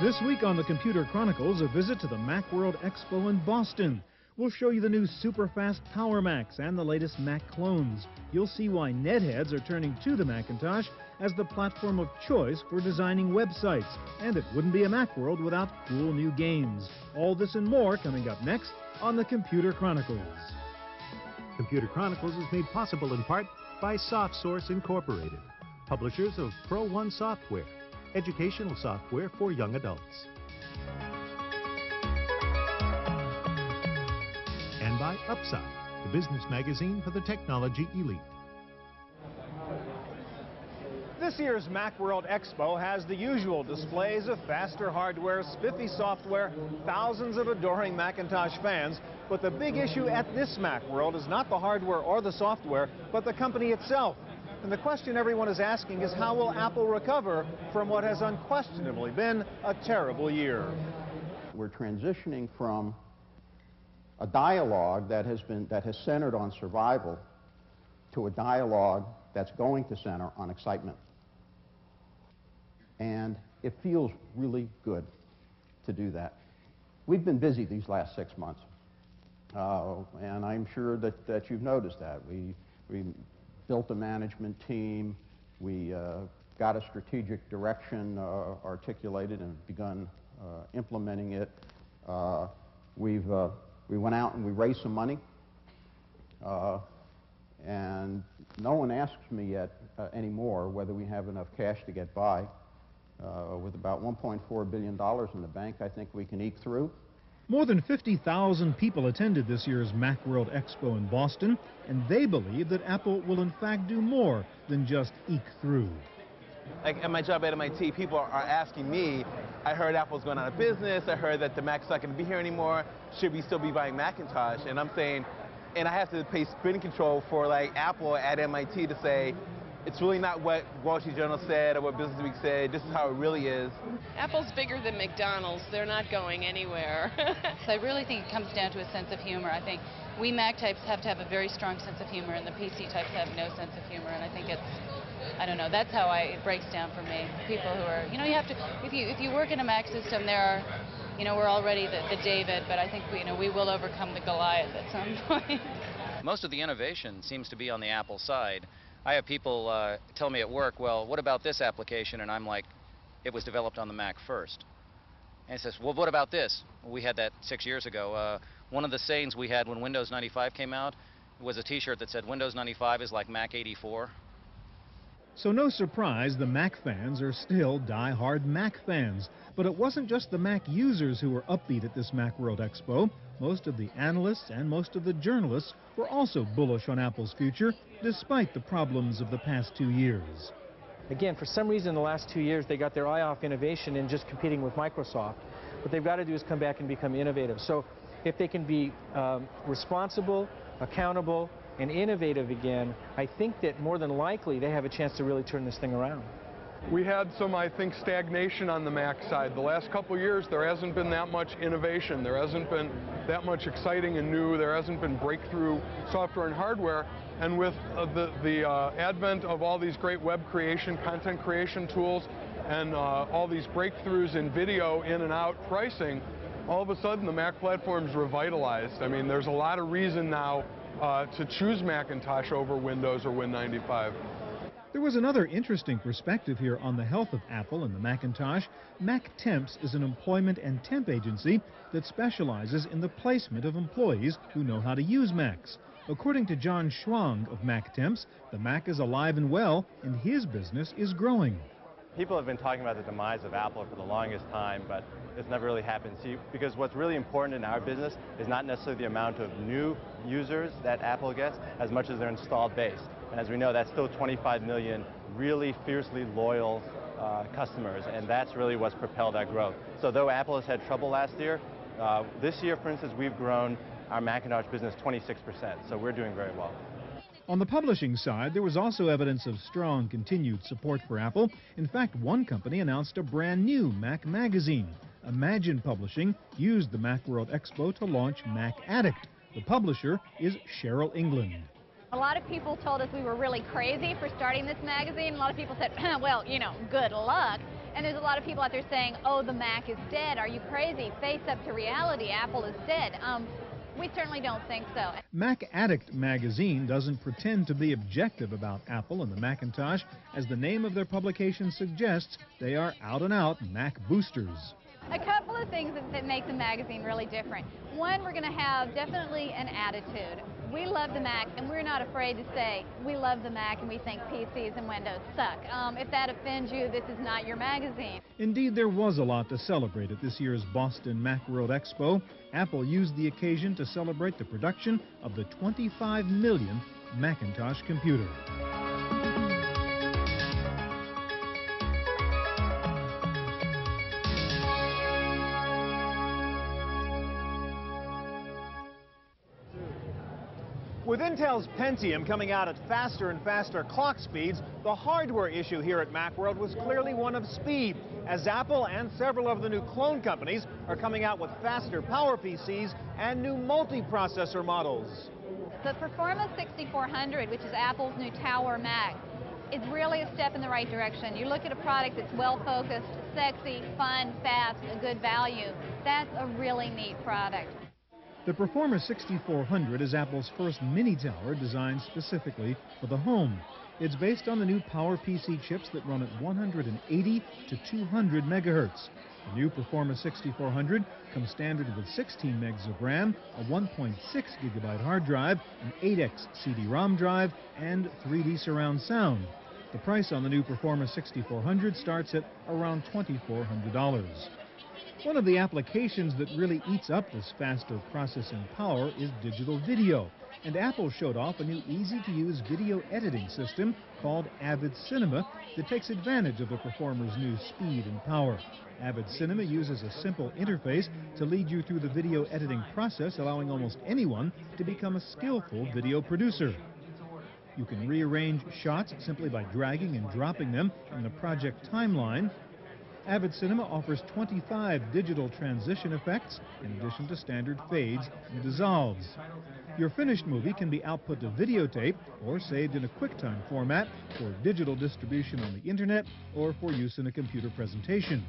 This week on the Computer Chronicles, a visit to the MacWorld Expo in Boston. We'll show you the new super-fast Power Macs and the latest Mac clones. You'll see why netheads are turning to the Macintosh as the platform of choice for designing websites. And it wouldn't be a MacWorld without cool new games. All this and more coming up next on the Computer Chronicles. Computer Chronicles is made possible in part by SoftSource Incorporated, publishers of Pro One software, educational software for young adults. And by Upside, the business magazine for the technology elite. This year's MacWorld Expo has the usual displays of faster hardware, spiffy software, thousands of adoring Macintosh fans. But the big issue at this MacWorld is not the hardware or the software, but the company itself. And the question everyone is asking is, how will Apple recover from what has unquestionably been a terrible year? We're transitioning from a dialogue that has centered on survival to a dialogue that's going to center on excitement. And it feels really good to do that. We've been busy these last 6 months, and I'm sure that you've noticed that. We built a management team, we got a strategic direction articulated and begun implementing it. We went out and we raised some money, and no one asks me yet anymore whether we have enough cash to get by. With about $1.4 billion in the bank, I think we can eke through. More than 50,000 people attended this year's MacWorld Expo in Boston, and they believe that Apple will in fact do more than just eke through. Like at my job at MIT, people are asking me, I heard Apple's going out of business, I heard that the Mac's not going to be here anymore, should we still be buying Macintosh? And I'm saying, and I have to pay spin control for like Apple at MIT to say, it's really not what Wall Street Journal said or what Business Week said. This is how it really is. Apple's bigger than McDonald's. They're not going anywhere. So I really think it comes down to a sense of humor. I think we Mac types have to have a very strong sense of humor, and the PC types have no sense of humor. And I think it's, I don't know, that's how it breaks down for me. People who are, you know, you have to, if you work in a Mac system, there are, you know, we're already the David, but I think we will overcome the Goliath at some point. Most of the innovation seems to be on the Apple side. I have people tell me at work, well, what about this application? And I'm like, it was developed on the Mac first. And he says, well, what about this? We had that 6 years ago. One of the sayings we had when Windows 95 came out was a t-shirt that said, Windows 95 is like Mac 84. So no surprise the Mac fans are still die-hard Mac fans. But it wasn't just the Mac users who were upbeat at this MacWorld Expo. Most of the analysts and most of the journalists were also bullish on Apple's future, despite the problems of the past 2 years. Again, for some reason in the last 2 years they got their eye off innovation and just competing with Microsoft. What they've got to do is come back and become innovative. So if they can be responsible, accountable, and innovative again, I think that more than likely they have a chance to really turn this thing around. We had some, I think, stagnation on the Mac side. The last couple years, there hasn't been that much innovation. There hasn't been that much exciting and new. There hasn't been breakthrough software and hardware. And with the advent of all these great web creation, content creation tools, and all these breakthroughs in video in and out pricing, all of a sudden the Mac platform's revitalized. I mean, there's a lot of reason now to choose Macintosh over Windows or Win95. There was another interesting perspective here on the health of Apple and the Macintosh. MacTemps is an employment and temp agency that specializes in the placement of employees who know how to use Macs. According to John Schwang of MacTemps, the Mac is alive and well, and his business is growing. People have been talking about the demise of Apple for the longest time, but it's never really happened. See, because what's really important in our business is not necessarily the amount of new users that Apple gets, as much as their installed base. And as we know, that's still 25 million really fiercely loyal customers, and that's really what's propelled our growth. So though Apple has had trouble last year, this year, for instance, we've grown our Macintosh business 26%, so we're doing very well. On the publishing side, there was also evidence of strong continued support for Apple. In fact, one company announced a brand new Mac magazine. Imagine Publishing used the MacWorld Expo to launch Mac Addict. The publisher is Cheryl England. A lot of people told us we were really crazy for starting this magazine. A lot of people said, well, you know, good luck. And there's a lot of people out there saying, oh, the Mac is dead. Are you crazy? Face up to reality. Apple is dead. We certainly don't think so. Mac Addict magazine doesn't pretend to be objective about Apple and the Macintosh. As the name of their publication suggests, they are out-and-out Mac boosters. A couple of things that make the magazine really different. One, we're going to have definitely an attitude. We love the Mac, and we're not afraid to say we love the Mac and we think PCs and Windows suck. If that offends you, this is not your magazine. Indeed, there was a lot to celebrate at this year's Boston MacWorld Expo. Apple used the occasion to celebrate the production of the 25 millionth Macintosh computer. With Intel's Pentium coming out at faster and faster clock speeds, the hardware issue here at Macworld was clearly one of speed, as Apple and several of the new clone companies are coming out with faster power PCs and new multi-processor models. The Performance 6400, which is Apple's new Tower Mac, is really a step in the right direction. You look at a product that's well-focused, sexy, fun, fast, a good value. That's a really neat product. The Performer 6400 is Apple's first mini tower designed specifically for the home. It's based on the new PowerPC chips that run at 180 to 200 megahertz. The new Performer 6400 comes standard with 16 megs of RAM, a 1.6 gigabyte hard drive, an 8X CD-ROM drive, and 3D surround sound. The price on the new Performer 6400 starts at around $2,400. One of the applications that really eats up this faster processing power is digital video. And Apple showed off a new easy-to-use video editing system called Avid Cinema that takes advantage of the Performer's new speed and power. Avid Cinema uses a simple interface to lead you through the video editing process, allowing almost anyone to become a skillful video producer. You can rearrange shots simply by dragging and dropping them in the project timeline. Avid Cinema offers 25 digital transition effects in addition to standard fades and dissolves. Your finished movie can be output to videotape or saved in a QuickTime format for digital distribution on the internet or for use in a computer presentation.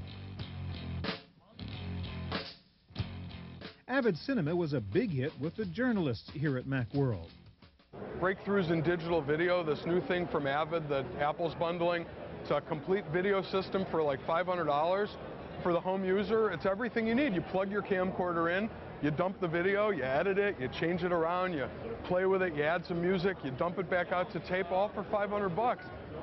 Avid Cinema was a big hit with the journalists here at Macworld. Breakthroughs in digital video, this new thing from Avid that Apple's bundling. It's a complete video system for like $500 for the home user. It's everything you need. You plug your camcorder in, you dump the video, you edit it, you change it around, you play with it, you add some music, you dump it back out to tape, all for $500.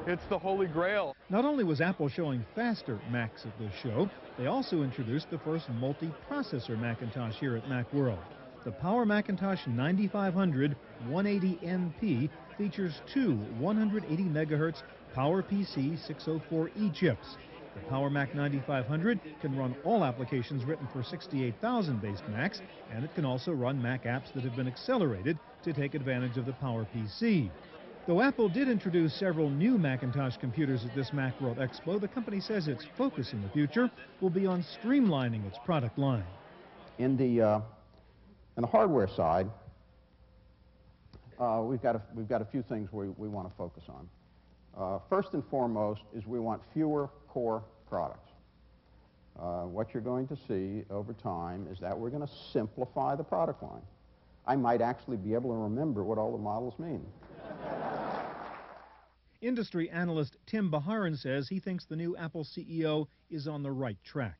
It's the holy grail. Not only was Apple showing faster Macs at this show, they also introduced the first multi-processor Macintosh here at Macworld. The Power Macintosh 9500 180NP features two 180 megahertz PowerPC 604E chips. The Power Mac 9500 can run all applications written for 68,000-based Macs, and it can also run Mac apps that have been accelerated to take advantage of the PowerPC. Though Apple did introduce several new Macintosh computers at this Macworld Expo, the company says its focus in the future will be on streamlining its product line. In the hardware side, we've got a few things we want to focus on. First and foremost is we want fewer core products. What you're going to see over time is that we're going to simplify the product line. I might actually be able to remember what all the models mean. Industry analyst Tim Baharan says he thinks the new Apple CEO is on the right track.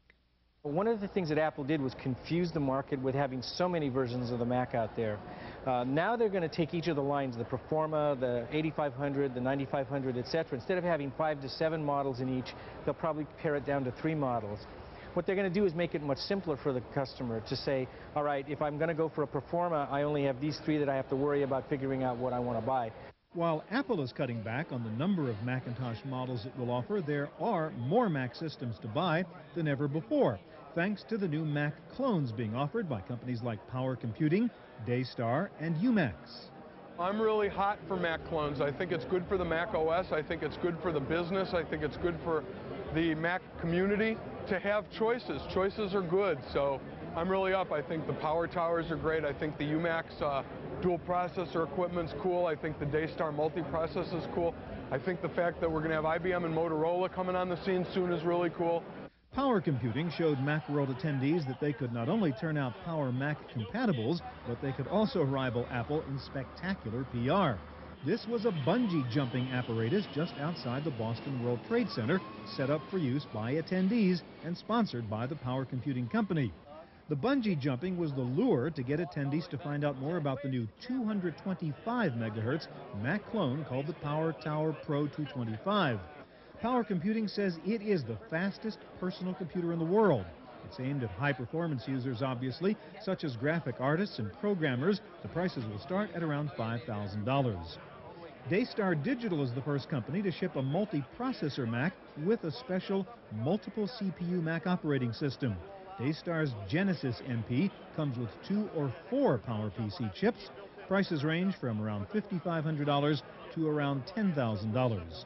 One of the things that Apple did was confuse the market with having so many versions of the Mac out there. Now they're going to take each of the lines, the Performa, the 8500, the 9500, etc. Instead of having 5 to 7 models in each, they'll probably pare it down to 3 models. What they're going to do is make it much simpler for the customer to say, all right, if I'm going to go for a Performa, I only have these 3 that I have to worry about figuring out what I want to buy. While Apple is cutting back on the number of Macintosh models it will offer, there are more Mac systems to buy than ever before, thanks to the new Mac clones being offered by companies like Power Computing, Daystar, and Umax. I'm really hot for Mac clones. I think it's good for the Mac OS. I think it's good for the business. I think it's good for the Mac community to have choices. Choices are good, so I'm really up. I think the power towers are great. I think the UMax dual processor equipment's cool. I think the Daystar multiprocessor is cool. I think the fact that we're going to have IBM and Motorola coming on the scene soon is really cool. Power Computing showed MacWorld attendees that they could not only turn out Power Mac compatibles, but they could also rival Apple in spectacular PR. This was a bungee jumping apparatus just outside the Boston World Trade Center, set up for use by attendees and sponsored by the Power Computing Company. The bungee jumping was the lure to get attendees to find out more about the new 225 megahertz Mac clone called the Power Tower Pro 225. Power Computing says it is the fastest personal computer in the world. It's aimed at high-performance users, obviously, such as graphic artists and programmers. The prices will start at around $5,000. Daystar Digital is the first company to ship a multi-processor Mac with a special multiple CPU Mac operating system. Daystar's Genesis MP comes with 2 or 4 PowerPC chips. Prices range from around $5,500 to around $10,000.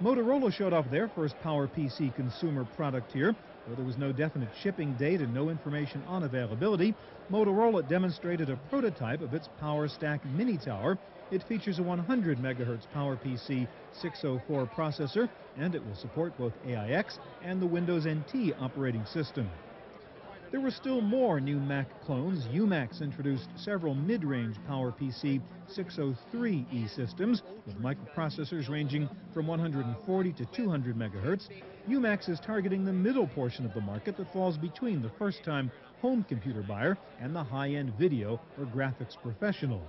Motorola showed off their first PowerPC consumer product here. Though there was no definite shipping date and no information on availability, Motorola demonstrated a prototype of its PowerStack Mini Tower. It features a 100 megahertz PowerPC 604 processor, and it will support both AIX and the Windows NT operating system. There were still more new Mac clones. UMax introduced several mid-range PowerPC 603E systems with microprocessors ranging from 140 to 200 megahertz. UMax is targeting the middle portion of the market that falls between the first-time home computer buyer and the high-end video or graphics professional.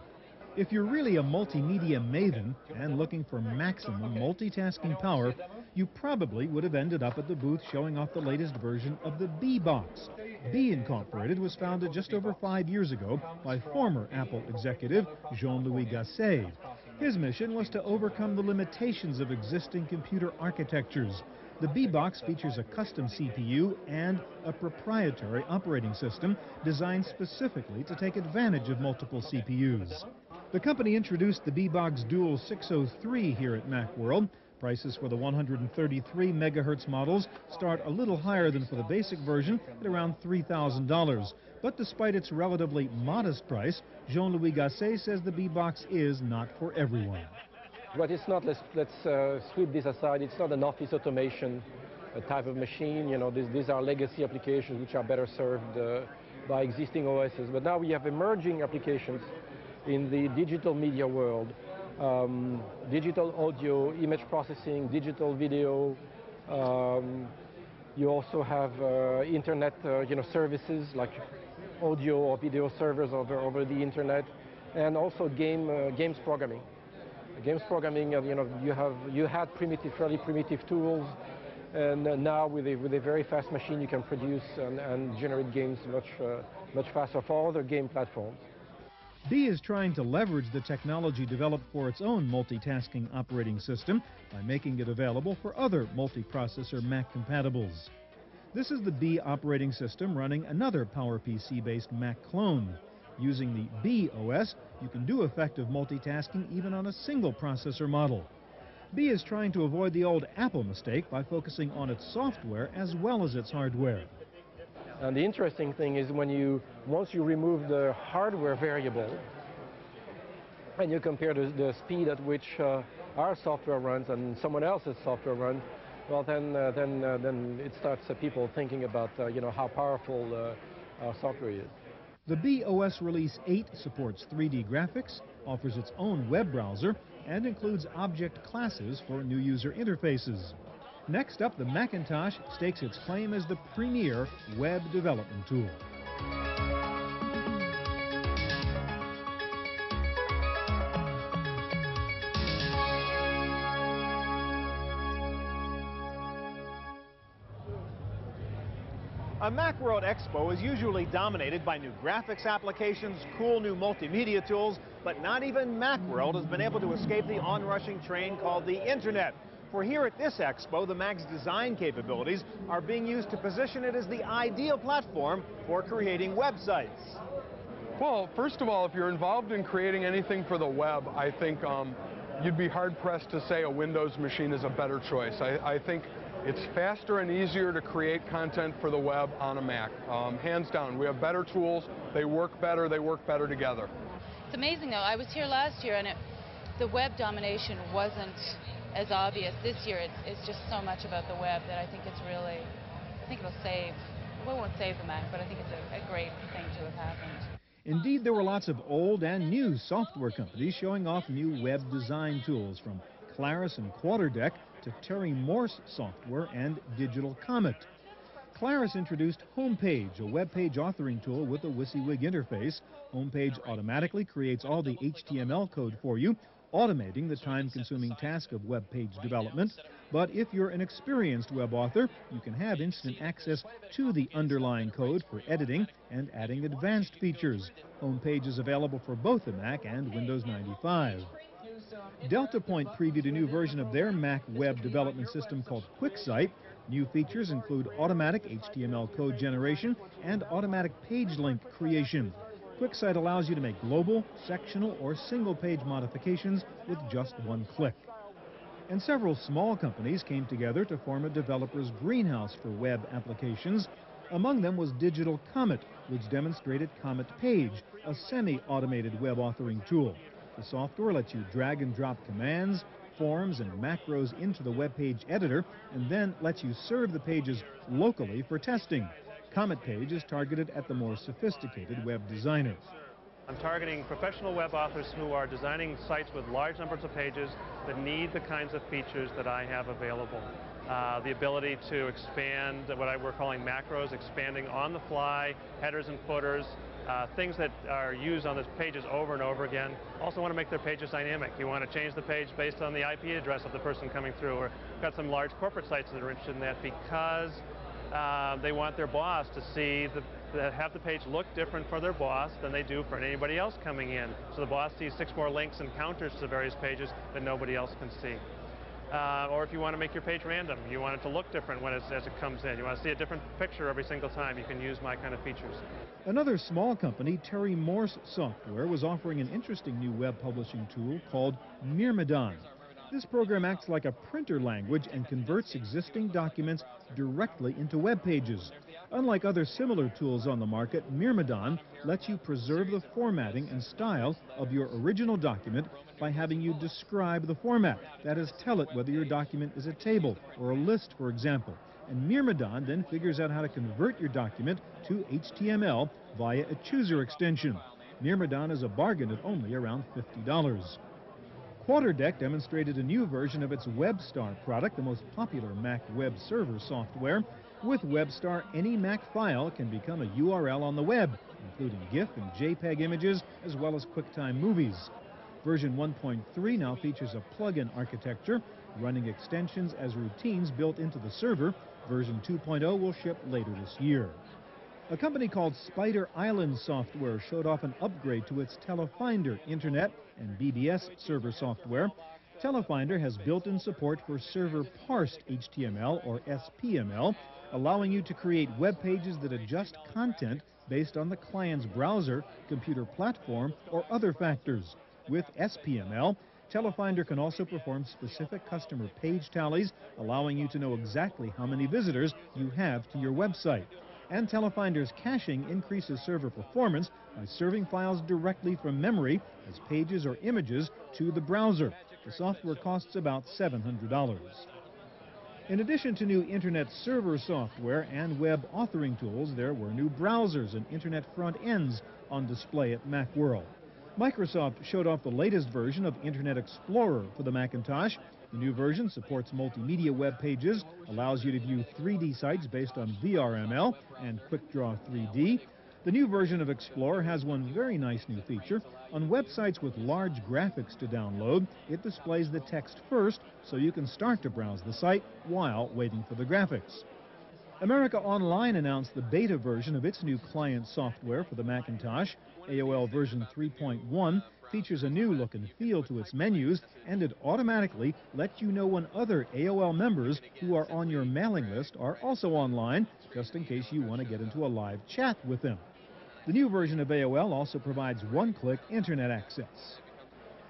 If you're really a multimedia maven and looking for maximum multitasking power, you probably would have ended up at the booth showing off the latest version of the B Box. B Incorporated was founded just over 5 years ago by former Apple executive Jean-Louis Gasset. His mission was to overcome the limitations of existing computer architectures. The B Box features a custom CPU and a proprietary operating system designed specifically to take advantage of multiple CPUs. The company introduced the B Box Dual 603 here at MacWorld. Prices for the 133 megahertz models start a little higher than for the basic version at around $3,000. But despite its relatively modest price, Jean-Louis Gasset says the B Box is not for everyone. But it's not, let's sweep this aside, it's not an office automation type of machine. You know, these are legacy applications which are better served by existing OSs. But now we have emerging applications in the digital media world, digital audio, image processing, digital video. You also have internet services like audio or video servers over the internet, and also games programming. Games programming, you had fairly primitive tools, and now with a very fast machine you can produce and generate games much faster for other game platforms. B is trying to leverage the technology developed for its own multitasking operating system by making it available for other multiprocessor Mac compatibles. This is the B operating system running another PowerPC-based Mac clone. Using the B OS, you can do effective multitasking even on a single processor model. B is trying to avoid the old Apple mistake by focusing on its software as well as its hardware. And the interesting thing is once you remove the hardware variable and you compare the speed at which our software runs and someone else's software runs, well then it starts people thinking about how powerful our software is. The B OS Release 8 supports 3D graphics, offers its own web browser, and includes object classes for new user interfaces. Next up, the Macintosh stakes its claim as the premier web development tool. A MacWorld Expo is usually dominated by new graphics applications, cool new multimedia tools, but not even MacWorld has been able to escape the onrushing train called the Internet. For here at this Expo, the Mac's design capabilities are being used to position it as the ideal platform for creating websites. Well, first of all, if you're involved in creating anything for the web, I think you'd be hard-pressed to say a Windows machine is a better choice. I think it's faster and easier to create content for the web on a Mac. Hands down, we have better tools, they work better together. It's amazing though, I was here last year and the web domination wasn't as obvious. This year it's just so much about the web that I think it's really, I think it'll save, well, it won't save the Mac, but I think it's a great thing to have happened. Indeed, there were lots of old and new software companies showing off new web design tools, from Claris and Quarterdeck to Terry Morse Software and Digital Comet. Claris introduced Homepage, a web page authoring tool with a WYSIWYG interface. Homepage automatically creates all the HTML code for you, automating the time-consuming task of web page development. But if you're an experienced web author, you can have instant access to the underlying code for editing and adding advanced features. Homepage is available for both the Mac and Windows 95. Delta Point previewed a new version of their Mac web development system called QuickSight. New features include automatic HTML code generation and automatic page link creation. QuickSight allows you to make global, sectional, or single-page modifications with just one click. And several small companies came together to form a developer's greenhouse for web applications. Among them was Digital Comet, which demonstrated Comet Page, a semi-automated web authoring tool. The software lets you drag and drop commands, forms, and macros into the web page editor, and then lets you serve the pages locally for testing. Comet Page is targeted at the more sophisticated web designers. I'm targeting professional web authors who are designing sites with large numbers of pages that need the kinds of features that I have available. The ability to expand what we're calling macros, expanding on the fly, headers and footers, things that are used on the pages over and over again. Also want to make their pages dynamic. You want to change the page based on the IP address of the person coming through. Or we've got some large corporate sites that are interested in that because they want their boss to see have the page look different for their boss than they do for anybody else coming in. So the boss sees 6 more links and counters to various pages that nobody else can see. Or if you want to make your page random, you want it to look different as it comes in. You want to see a different picture every single time. You can use my kind of features. Another small company, Terry Morse Software, was offering an interesting new web publishing tool called Myrmidon. This program acts like a printer language and converts existing documents directly into web pages. Unlike other similar tools on the market, Myrmidon lets you preserve the formatting and style of your original document by having you describe the format. That is, tell it whether your document is a table or a list, for example. And Myrmidon then figures out how to convert your document to HTML via a chooser extension. Myrmidon is a bargain at only around $50. Quarterdeck demonstrated a new version of its WebStar product, the most popular Mac web server software. With WebStar, any Mac file can become a URL on the web, including GIF and JPEG images, as well as QuickTime movies. Version 1.3 now features a plug-in architecture, running extensions as routines built into the server. Version 2.0 will ship later this year. A company called Spider Island Software showed off an upgrade to its Telefinder Internet and BBS server software. Telefinder has built-in support for server-parsed HTML or SPML, allowing you to create web pages that adjust content based on the client's browser, computer platform, or other factors. With SPML, Telefinder can also perform specific customer page tallies, allowing you to know exactly how many visitors you have to your website. And Telefinder's caching increases server performance by serving files directly from memory as pages or images to the browser. The software costs about $700. In addition to new Internet server software and web authoring tools, there were new browsers and Internet front ends on display at MacWorld. Microsoft showed off the latest version of Internet Explorer for the Macintosh. The new version supports multimedia web pages, allows you to view 3D sites based on VRML and QuickDraw 3D. The new version of Explorer has one very nice new feature. On websites with large graphics to download, it displays the text first so you can start to browse the site while waiting for the graphics. America Online announced the beta version of its new client software for the Macintosh. AOL version 3.1 features a new look and feel to its menus, and it automatically lets you know when other AOL members who are on your mailing list are also online, just in case you want to get into a live chat with them. The new version of AOL also provides one-click internet access.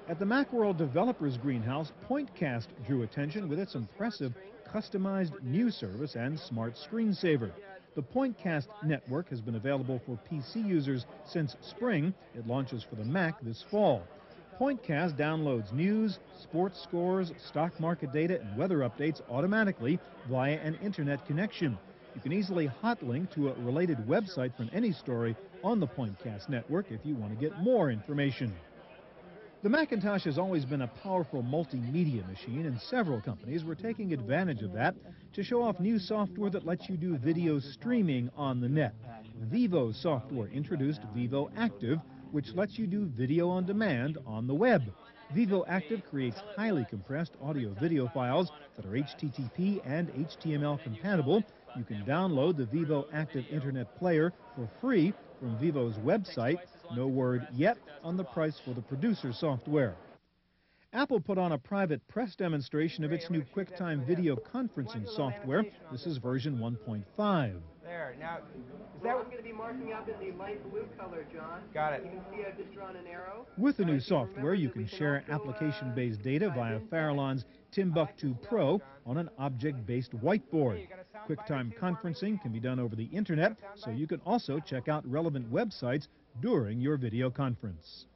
At the MacWorld Developers Greenhouse, Pointcast drew attention with its impressive customized news service and smart screensaver. The Pointcast network has been available for PC users since spring. It launches for the Mac this fall. Pointcast downloads news, sports scores, stock market data, and weather updates automatically via an internet connection. You can easily hotlink to a related website from any story on the Pointcast network if you want to get more information. The Macintosh has always been a powerful multimedia machine, and several companies were taking advantage of that to show off new software that lets you do video streaming on the net. Vivo software introduced Vivo Active, which lets you do video on demand on the web. Vivo Active creates highly compressed audio-video files that are HTTP and HTML compatible. You can download the Vivo Active Internet Player for free from Vivo's website. No word yet on the price for the producer software. Apple put on a private press demonstration of its new QuickTime video conferencing software. This is version 1.5. There. Now, is that what I'm going to be marking up in the light blue color, John? Got it. You can see I've just drawn an arrow. With the new software, you can share application-based data via Farallon's Timbuktu Pro on an object-based whiteboard. QuickTime conferencing can be done over the internet, so you can also check out relevant websites during your video conference.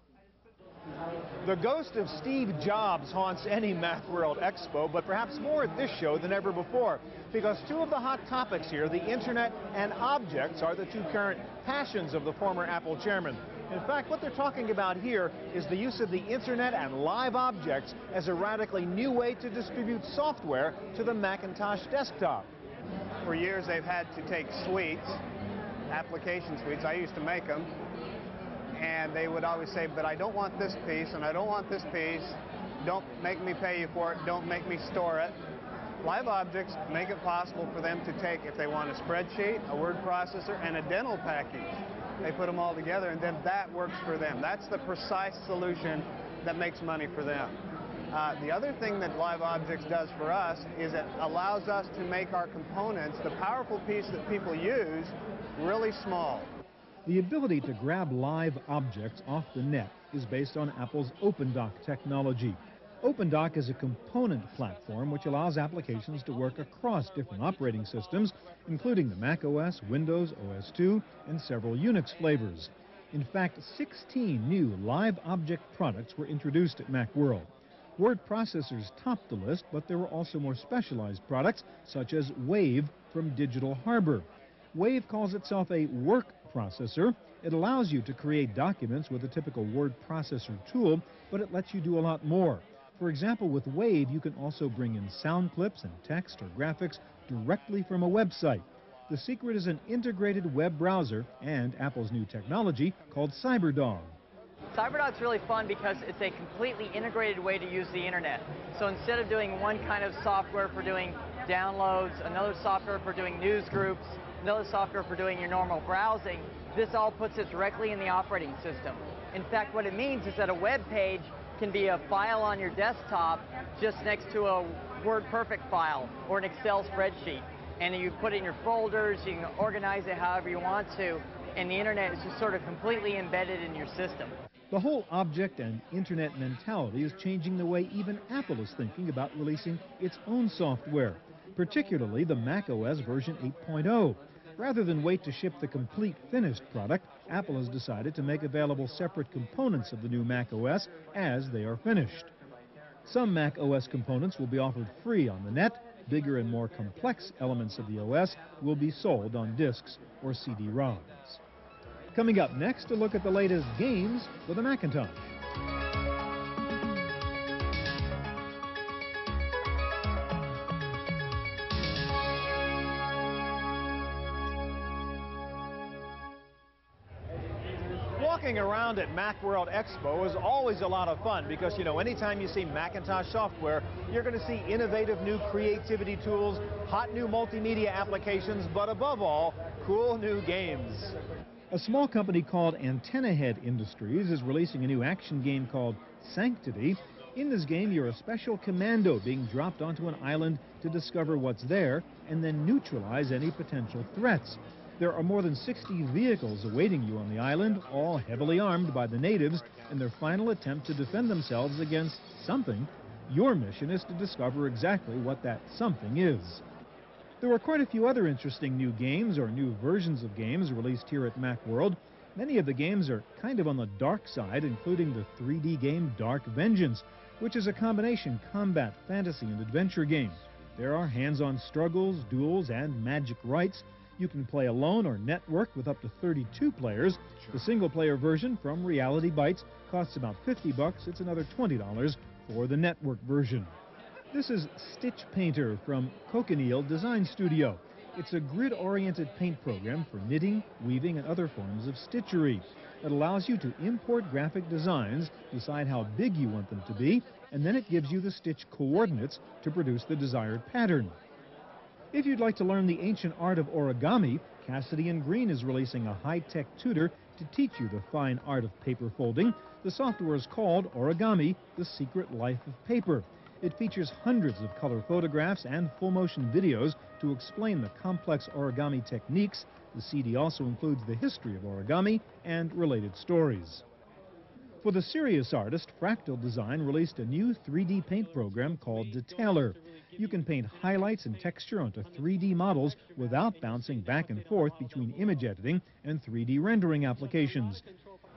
The ghost of Steve Jobs haunts any MacWorld Expo, but perhaps more at this show than ever before, because two of the hot topics here, the internet and objects, are the two current passions of the former Apple chairman. In fact, what they're talking about here is the use of the internet and live objects as a radically new way to distribute software to the Macintosh desktop. For years, they've had to take suites, application suites. I used to make them. And they would always say, but I don't want this piece, and I don't want this piece. Don't make me pay you for it. Don't make me store it. Live objects make it possible for them to take, if they want a spreadsheet, a word processor, and a dental package. They put them all together, and then that works for them. That's the precise solution that makes money for them. The other thing that Live Objects does for us is it allows us to make our components, the powerful piece that people use, really small. The ability to grab live objects off the net is based on Apple's OpenDock technology. OpenDock is a component platform which allows applications to work across different operating systems, including the Mac OS, Windows, OS/2, and several Unix flavors. In fact, 16 new live object products were introduced at MacWorld. Word processors topped the list, but there were also more specialized products, such as Wave from Digital Harbor. Wave calls itself a work processor. It allows you to create documents with a typical word processor tool, but it lets you do a lot more. For example, with Wave, you can also bring in sound clips and text or graphics directly from a website. The secret is an integrated web browser and Apple's new technology called CyberDog. CyberDog's really fun because it's a completely integrated way to use the internet. So instead of doing one kind of software for doing downloads, another software for doing news groups, another software for doing your normal browsing, this all puts it directly in the operating system. In fact, what it means is that a web page can be a file on your desktop just next to a WordPerfect file or an Excel spreadsheet. And you put it in your folders, you can organize it however you want to, and the internet is just sort of completely embedded in your system. The whole object and internet mentality is changing the way even Apple is thinking about releasing its own software, particularly the Mac OS version 8.0. Rather than wait to ship the complete finished product, Apple has decided to make available separate components of the new Mac OS as they are finished. Some Mac OS components will be offered free on the net. Bigger and more complex elements of the OS will be sold on discs or CD-ROMs. Coming up next, a look at the latest games for the Macintosh. Walking around at MacWorld Expo is always a lot of fun because, you know, anytime you see Macintosh software, you're going to see innovative new creativity tools, hot new multimedia applications, but above all, cool new games. A small company called Antenna Head Industries is releasing a new action game called Sanctity. In this game, you're a special commando being dropped onto an island to discover what's there and then neutralize any potential threats. There are more than 60 vehicles awaiting you on the island, all heavily armed by the natives in their final attempt to defend themselves against something. Your mission is to discover exactly what that something is. There are quite a few other interesting new games or new versions of games released here at MacWorld. Many of the games are kind of on the dark side, including the 3D game Dark Vengeance, which is a combination combat, fantasy, and adventure game. There are hands-on struggles, duels, and magic rites. You can play alone or network with up to 32 players. The single-player version from Reality Bytes costs about $50. It's another $20 for the network version. This is Stitch Painter from Cochineal Design Studio. It's a grid-oriented paint program for knitting, weaving, and other forms of stitchery. It allows you to import graphic designs, decide how big you want them to be, and then it gives you the stitch coordinates to produce the desired pattern. If you'd like to learn the ancient art of origami, Cassidy & Green is releasing a high-tech tutor to teach you the fine art of paper folding. The software is called Origami: The Secret Life of Paper. It features hundreds of color photographs and full-motion videos to explain the complex origami techniques. The CD also includes the history of origami and related stories. For the serious artist, Fractal Design released a new 3D paint program called Detailer. You can paint highlights and texture onto 3D models without bouncing back and forth between image editing and 3D rendering applications.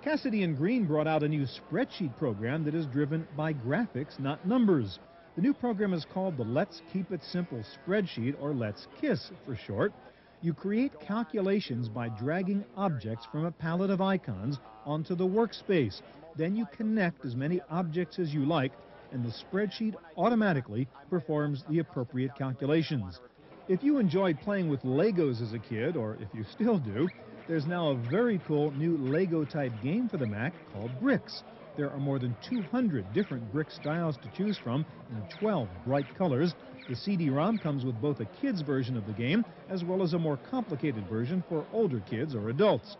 Cassidy & Green brought out a new spreadsheet program that is driven by graphics, not numbers. The new program is called the Let's Keep It Simple spreadsheet, or Let's KISS for short. You create calculations by dragging objects from a palette of icons onto the workspace. Then you connect as many objects as you like, and the spreadsheet automatically performs the appropriate calculations. If you enjoyed playing with Legos as a kid, or if you still do, there's now a very cool new Lego-type game for the Mac called Bricks. There are more than 200 different brick styles to choose from in 12 bright colors. The CD-ROM comes with both a kid's version of the game as well as a more complicated version for older kids or adults.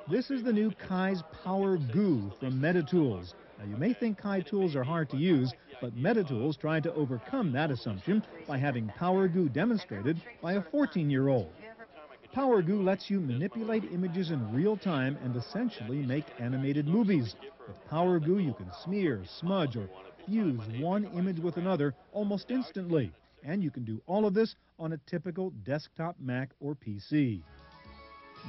This is the new Kai's Power Goo from MetaTools. Now, you may think Kai tools are hard to use, but MetaTools tried to overcome that assumption by having Power Goo demonstrated by a 14-year-old. Power Goo lets you manipulate images in real time and essentially make animated movies. With Power Goo, you can smear, smudge, or fuse one image with another almost instantly. And you can do all of this on a typical desktop Mac or PC.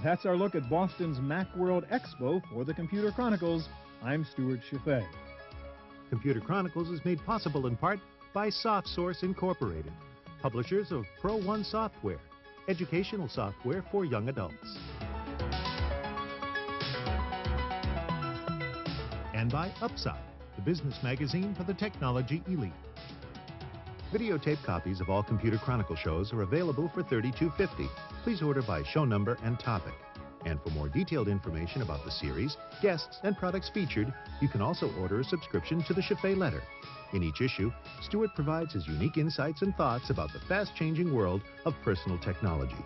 That's our look at Boston's MacWorld Expo for the Computer Chronicles. I'm Stuart Chaffee. Computer Chronicles is made possible in part by SoftSource Incorporated, publishers of Pro One software, educational software for young adults. And by Upside, the business magazine for the technology elite. Videotape copies of all Computer Chronicle shows are available for $32.50. Please order by show number and topic. And for more detailed information about the series, guests, and products featured, you can also order a subscription to the Chaffee Letter. In each issue, Stuart provides his unique insights and thoughts about the fast-changing world of personal technology.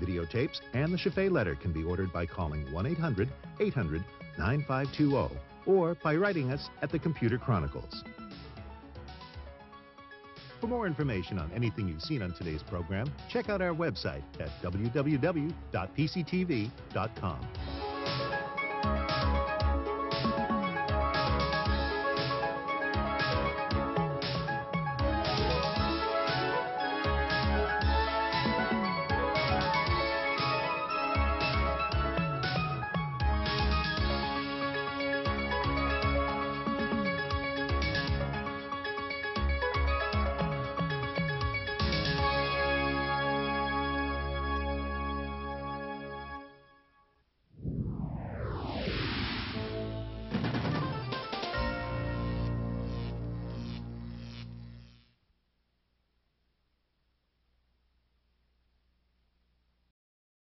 Videotapes and the Chaffee Letter can be ordered by calling 1-800-800-9520 or by writing us at the Computer Chronicles. For more information on anything you've seen on today's program, check out our website at www.pctv.com.